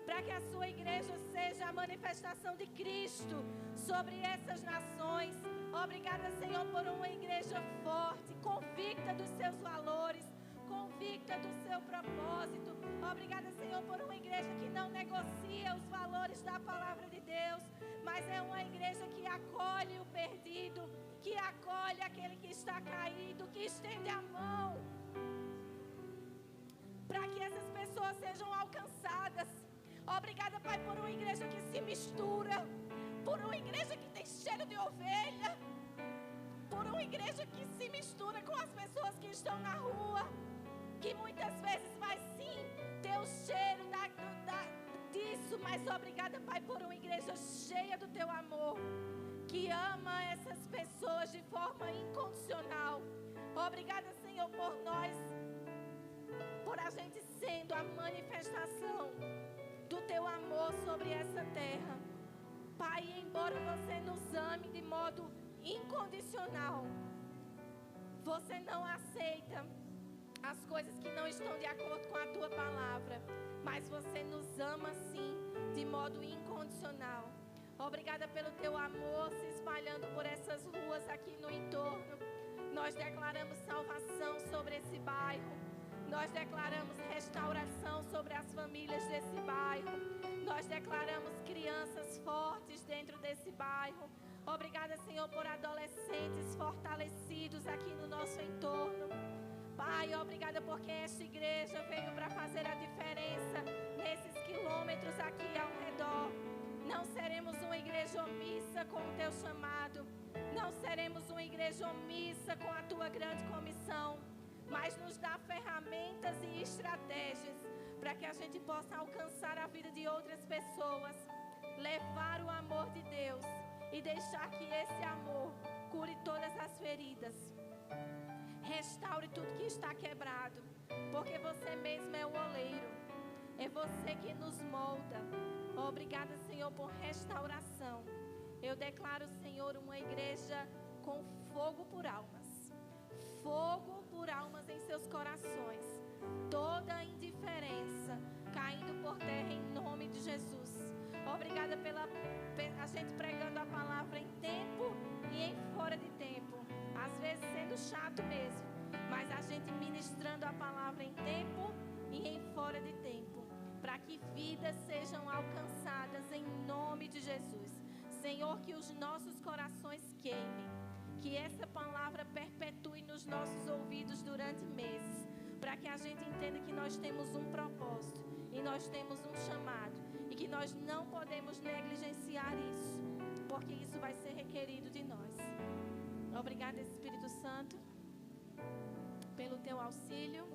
A: Para que a sua igreja seja a manifestação de Cristo sobre essas nações. Obrigada, Senhor, por uma igreja forte, convicta dos seus valores, convicta do seu propósito. Obrigada, Senhor, por uma igreja que não negocia os valores da palavra de Deus, mas é uma igreja que acolhe o perdido, que acolhe aquele que está caído, que estende a mão para que essas pessoas sejam alcançadas. Obrigada, Pai, por uma igreja que se mistura, por uma igreja que tem cheiro de ovelha, por uma igreja que se mistura com as pessoas que estão na rua, que muitas vezes vai sim ter o cheiro disso, mas obrigada, Pai, por uma igreja cheia do Teu amor, que ama essas pessoas de forma incondicional. Obrigada, Senhor, por nós, por a gente sendo a manifestação do Teu amor sobre essa terra. Pai, embora você nos ame de modo incondicional, você não aceita as coisas que não estão de acordo com a Tua palavra, mas você nos ama sim, de modo incondicional. Obrigada pelo Teu amor se espalhando por essas ruas aqui no entorno. Nós declaramos salvação sobre esse bairro. Nós declaramos restauração sobre as famílias desse bairro. Nós declaramos crianças fortes dentro desse bairro. Obrigada, Senhor, por adolescentes fortalecidos aqui no nosso entorno. Pai, obrigada porque esta igreja veio para fazer a diferença nesses quilômetros aqui ao redor. Não seremos uma igreja omissa com o Teu chamado. Não seremos uma igreja omissa com a Tua grande comissão. Mas nos dá ferramentas e estratégias para que a gente possa alcançar a vida de outras pessoas, levar o amor de Deus e deixar que esse amor cure todas as feridas, restaure tudo que está quebrado, porque você mesmo é o oleiro, é você que nos molda. Obrigada, Senhor, por restauração. Eu declaro, Senhor, uma igreja com fogo por almas, fogo por almas em seus corações, toda a indiferença caindo por terra em nome de Jesus. Obrigada pela a gente pregando a palavra em tempo e em fora de tempo, às vezes sendo chato mesmo, mas a gente ministrando a palavra em tempo e em fora de tempo, para que vidas sejam alcançadas em nome de Jesus. Senhor, que os nossos corações queimem, que essa palavra perpetue nos nossos ouvidos durante meses, para que a gente entenda que nós temos um propósito e nós temos um chamado e que nós não podemos negligenciar isso, porque isso vai ser requerido de nós. Obrigada, Espírito Santo, pelo Teu auxílio,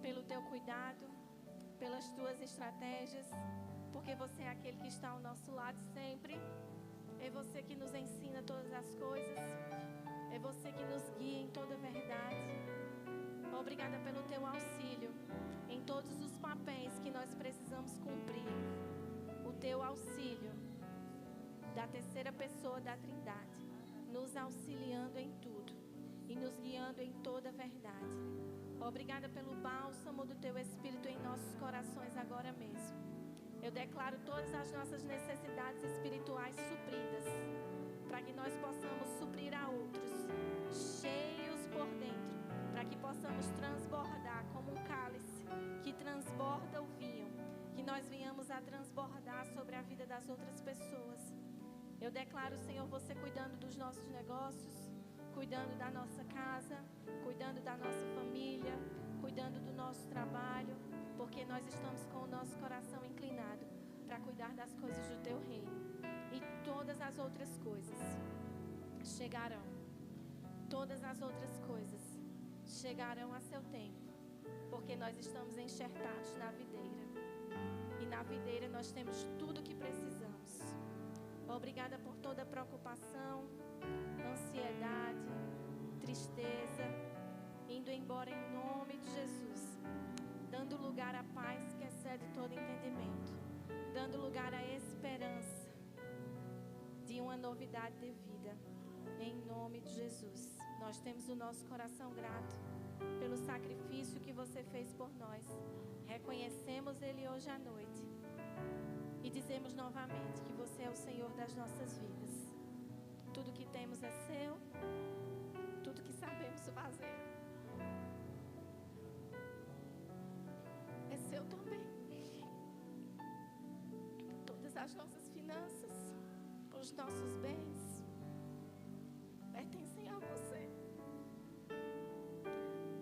A: pelo Teu cuidado, pelas Tuas estratégias, porque você é aquele que está ao nosso lado sempre. É você que nos ensina todas as coisas. É você que nos guia em toda a verdade. Obrigada pelo Teu auxílio em todos os papéis que nós precisamos cumprir. O Teu auxílio da terceira pessoa da Trindade, nos auxiliando em tudo e nos guiando em toda a verdade. Obrigada pelo bálsamo do Teu Espírito em nossos corações agora mesmo. Eu declaro todas as nossas necessidades espirituais supridas para que nós possamos suprir a outros, cheios por dentro, para que possamos transbordar como um cálice que transborda o vinho, que nós venhamos a transbordar sobre a vida das outras pessoas. Eu declaro, Senhor, você cuidando dos nossos negócios, cuidando da nossa casa, cuidando da nossa família, cuidando do nosso trabalho, porque nós estamos com o nosso coração inclinado para cuidar das coisas do Teu reino. E todas as outras coisas chegarão. Todas as outras coisas chegarão a seu tempo, porque nós estamos enxertados na videira. E na videira nós temos tudo o que precisamos. Obrigada por toda preocupação, ansiedade, tristeza, indo embora em nome de Jesus, dando lugar à paz que excede todo entendimento, dando lugar à esperança de uma novidade de vida, em nome de Jesus. Nós temos o nosso coração grato pelo sacrifício que você fez por nós, reconhecemos Ele hoje à noite e dizemos novamente que você é o Senhor das nossas vidas. Tudo que temos é seu, tudo que sabemos fazer é seu também. Todas as nossas finanças, os nossos bens pertencem a você,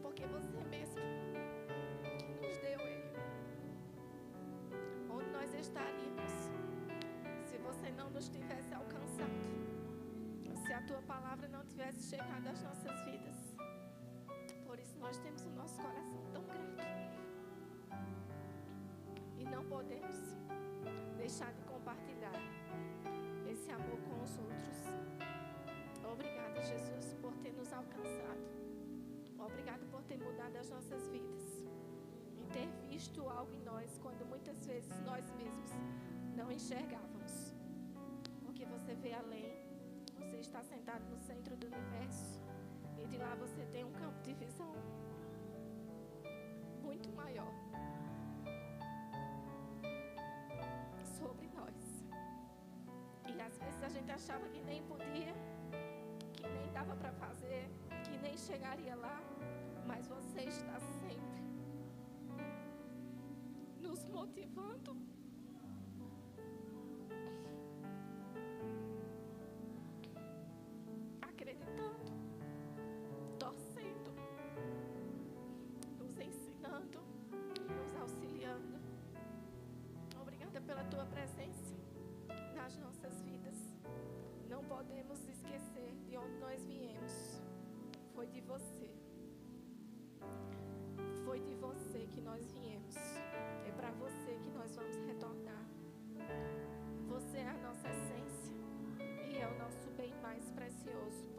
A: porque você mesmo que nos deu Ele. Onde nós estaríamos se você não nos tivesse alcançado, se a Tua palavra não tivesse chegado às nossas vidas? Por isso nós temos o nosso coração tão grato e não podemos deixar de compartilhar esse amor com os outros. Obrigada, Jesus, por ter nos alcançado. Obrigada por ter mudado as nossas vidas e ter visto algo em nós quando muitas vezes nós mesmos não enxergávamos. Porque você vê além, você está sentado no centro do universo e de lá você tem um campo de visão muito maior sobre nós. E às vezes a gente achava que nem podia, que nem dava para fazer, que nem chegaria lá, mas você está sempre nos motivando, acreditando, torcendo, nos ensinando, nos auxiliando. Obrigada pela Tua presença nas nossas vidas. Não podemos esquecer de onde nós viemos. Foi de você. Foi de você que nós viemos. É para você que nós vamos retornar. Você é a nossa essência e é o nosso bem mais precioso.